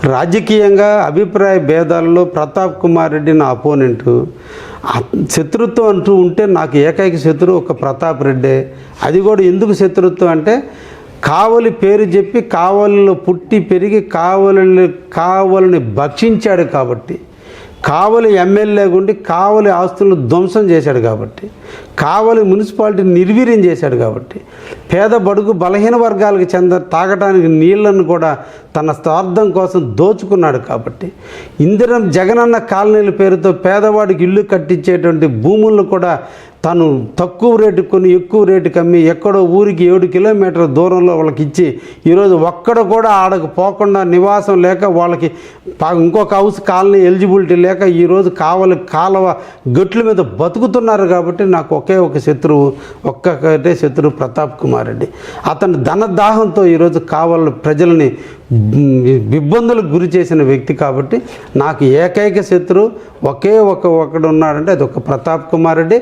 రాజకీయంగా అభిప్రాయ భేదాలలో ప్రతాప్ కుమార్ రెడ్డి నా అపోనెంటు. శత్రుత్వం అంటూ ఉంటే నాకు ఏకైక శత్రువు ఒక ప్రతాప్ రెడ్డే. అది కూడా ఎందుకు శత్రుత్వం అంటే, కావలి పేరు చెప్పి కావలిలో పుట్టి పెరిగి కావలిని భక్షించాడు కాబట్టి, కావలి ఎమ్మెల్యే ఉండి కావలి ఆస్తులను ధ్వంసం చేశాడు కాబట్టి, కావలి మున్సిపాలిటీని నిర్వీర్యం చేశాడు కాబట్టి, పేద బడుగు బలహీన వర్గాలకు తాగటానికి నీళ్లను కూడా తన స్వార్థం కోసం దోచుకున్నాడు కాబట్టి, ఇందిరం జగనన్న కాలనీల పేరుతో పేదవాడికి ఇల్లు కట్టించేటువంటి భూములను కూడా తను తక్కువ రేటు కొని ఎక్కువ రేటుకి అమ్మి ఎక్కడో ఊరికి 7 కిలోమీటర్ల దూరంలో వాళ్ళకి ఇచ్చి, ఈరోజు ఒక్కడ కూడా ఆడకు పోకుండా నివాసం లేక వాళ్ళకి ఇంకొక హౌస్ కాలనీ ఎలిజిబిలిటీ లేక ఈరోజు కాలువ గట్ల మీద బతుకుతున్నారు. కాబట్టి నాకు ఒకే ఒక శత్రువు, ఒక్కటే శత్రువు ప్రతాప్ కుమార్ రెడ్డి. అతను ధనదాహంతో ఈరోజు కావలి ప్రజలని ఇబ్బందులకు గురి చేసిన వ్యక్తి కాబట్టి నాకు ఏకైక శత్రువు ఒకడు ఉన్నాడంటే అది ఒక ప్రతాప్ కుమార్ రెడ్డి.